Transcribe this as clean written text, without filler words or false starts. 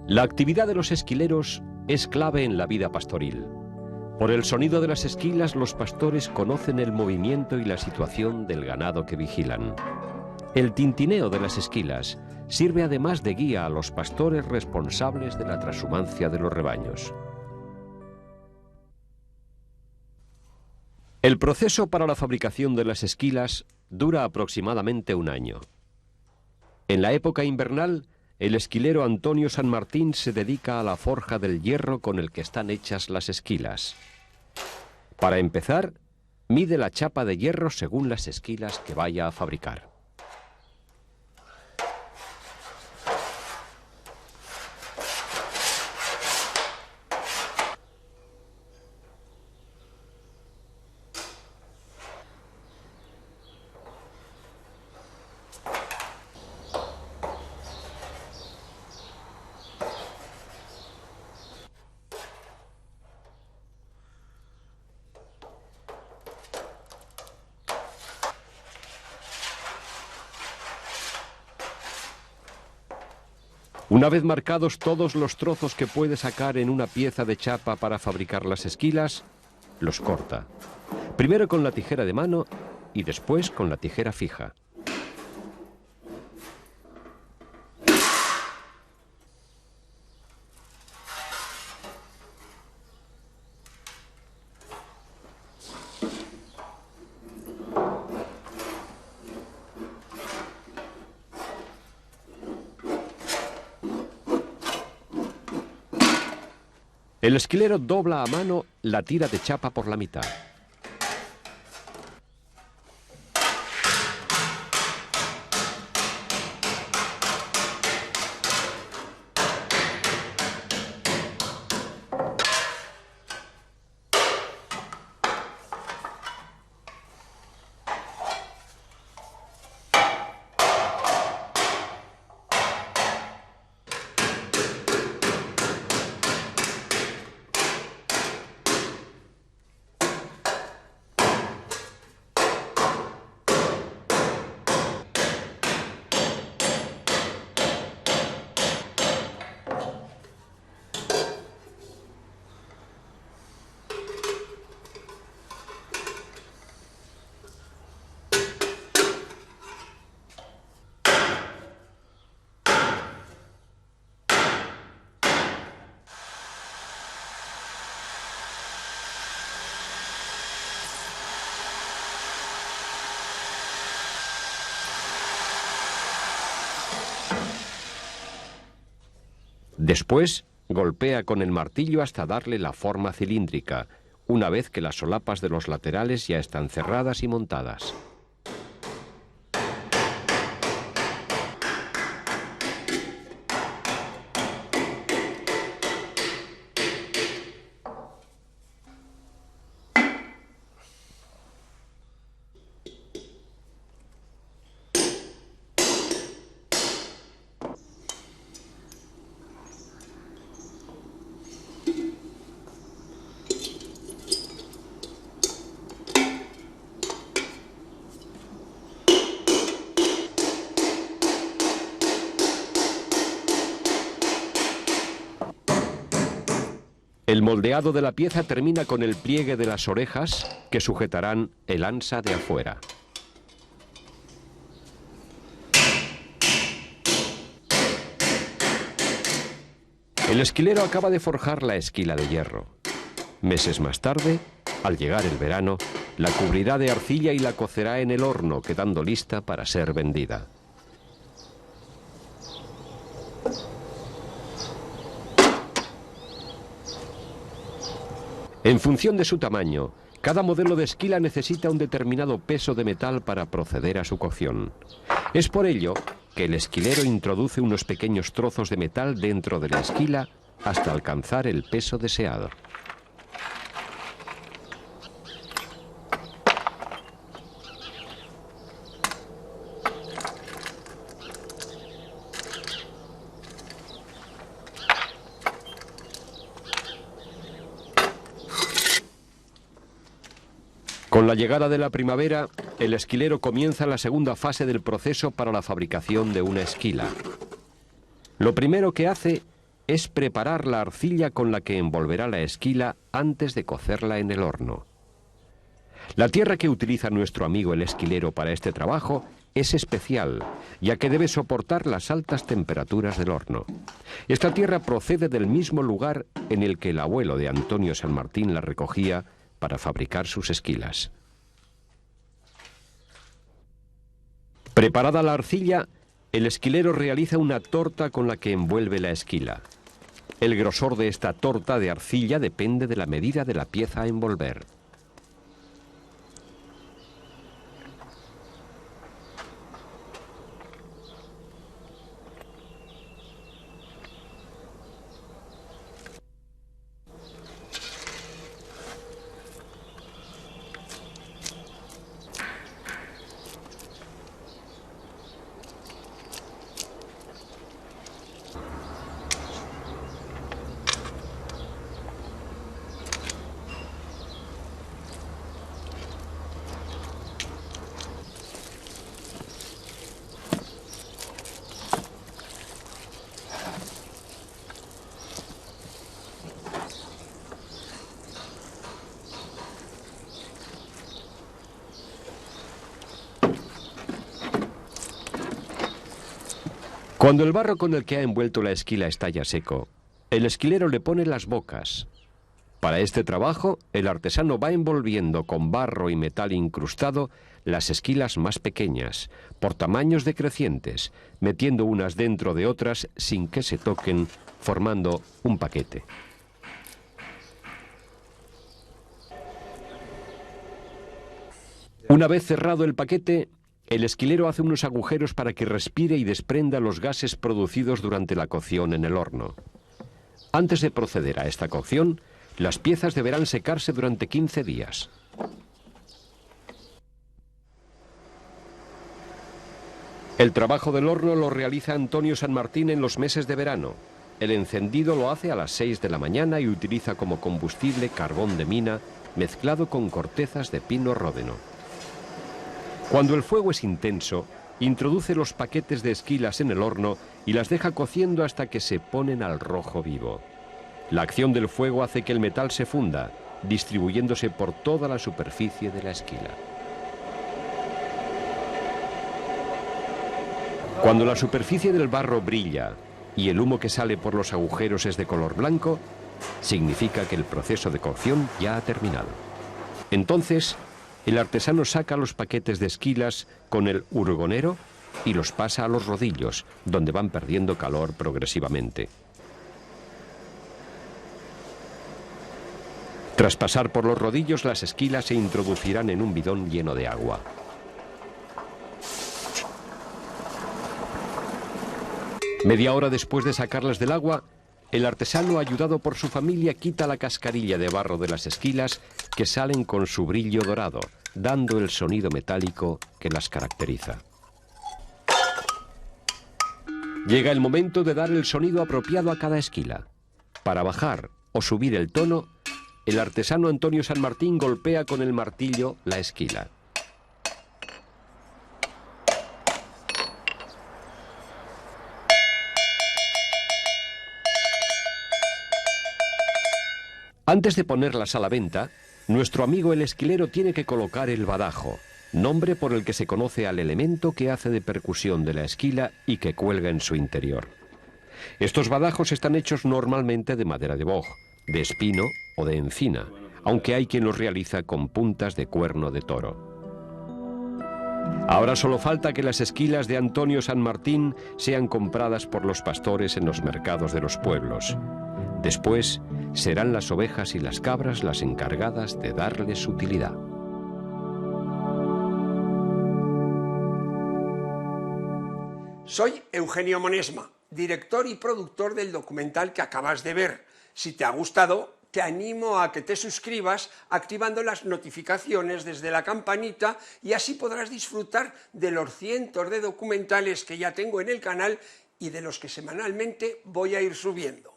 La actividad de los esquileros es clave en la vida pastoril. Por el sonido de las esquilas, los pastores conocen el movimiento y la situación del ganado que vigilan. El tintineo de las esquilas sirve además de guía a los pastores responsables de la trashumancia de los rebaños. El proceso para la fabricación de las esquilas dura aproximadamente un año. En la época invernal, el esquilero Antonio San Martín se dedica a la forja del hierro con el que están hechas las esquilas. Para empezar, mide la chapa de hierro según las esquilas que vaya a fabricar. Una vez marcados todos los trozos que puede sacar en una pieza de chapa para fabricar las esquilas, los corta. Primero con la tijera de mano y después con la tijera fija. El esquilero dobla a mano la tira de chapa por la mitad. Después, golpea con el martillo hasta darle la forma cilíndrica, una vez que las solapas de los laterales ya están cerradas y montadas. El moldeado de la pieza termina con el pliegue de las orejas que sujetarán el ansa de afuera. El esquilero acaba de forjar la esquila de hierro. Meses más tarde, al llegar el verano, la cubrirá de arcilla y la cocerá en el horno, quedando lista para ser vendida. En función de su tamaño, cada modelo de esquila necesita un determinado peso de metal para proceder a su cocción. Es por ello que el esquilero introduce unos pequeños trozos de metal dentro de la esquila hasta alcanzar el peso deseado. Con la llegada de la primavera, el esquilero comienza la segunda fase del proceso para la fabricación de una esquila. Lo primero que hace es preparar la arcilla con la que envolverá la esquila antes de cocerla en el horno. La tierra que utiliza nuestro amigo el esquilero para este trabajo es especial, ya que debe soportar las altas temperaturas del horno. Esta tierra procede del mismo lugar en el que el abuelo de Antonio San Martín la recogía para fabricar sus esquilas. Preparada la arcilla, el esquilero realiza una torta con la que envuelve la esquila. El grosor de esta torta de arcilla depende de la medida de la pieza a envolver. Cuando el barro con el que ha envuelto la esquila está ya seco, el esquilero le pone las bocas. Para este trabajo, el artesano va envolviendo con barro y metal incrustado las esquilas más pequeñas, por tamaños decrecientes, metiendo unas dentro de otras sin que se toquen, formando un paquete. Una vez cerrado el paquete, el esquilero hace unos agujeros para que respire y desprenda los gases producidos durante la cocción en el horno. Antes de proceder a esta cocción, las piezas deberán secarse durante 15 días. El trabajo del horno lo realiza Antonio San Martín en los meses de verano. El encendido lo hace a las 6 de la mañana y utiliza como combustible carbón de mina mezclado con cortezas de pino ródeno. Cuando el fuego es intenso, introduce los paquetes de esquilas en el horno y las deja cociendo hasta que se ponen al rojo vivo. La acción del fuego hace que el metal se funda, distribuyéndose por toda la superficie de la esquila. Cuando la superficie del barro brilla y el humo que sale por los agujeros es de color blanco, significa que el proceso de cocción ya ha terminado. Entonces, el artesano saca los paquetes de esquilas con el hurgonero y los pasa a los rodillos, donde van perdiendo calor progresivamente. Tras pasar por los rodillos, las esquilas se introducirán en un bidón lleno de agua. Media hora después de sacarlas del agua, el artesano, ayudado por su familia, quita la cascarilla de barro de las esquilas que salen con su brillo dorado, dando el sonido metálico que las caracteriza. Llega el momento de dar el sonido apropiado a cada esquila. Para bajar o subir el tono, el artesano Antonio San Martín golpea con el martillo la esquila. Antes de ponerlas a la venta, nuestro amigo el esquilero tiene que colocar el badajo, nombre por el que se conoce al elemento que hace de percusión de la esquila y que cuelga en su interior. Estos badajos están hechos normalmente de madera de boj, de espino o de encina, aunque hay quien los realiza con puntas de cuerno de toro. Ahora solo falta que las esquilas de Antonio San Martín sean compradas por los pastores en los mercados de los pueblos. Después serán las ovejas y las cabras las encargadas de darles utilidad. Soy Eugenio Monesma, director y productor del documental que acabas de ver. Si te ha gustado, te animo a que te suscribas activando las notificaciones desde la campanita y así podrás disfrutar de los cientos de documentales que ya tengo en el canal y de los que semanalmente voy a ir subiendo.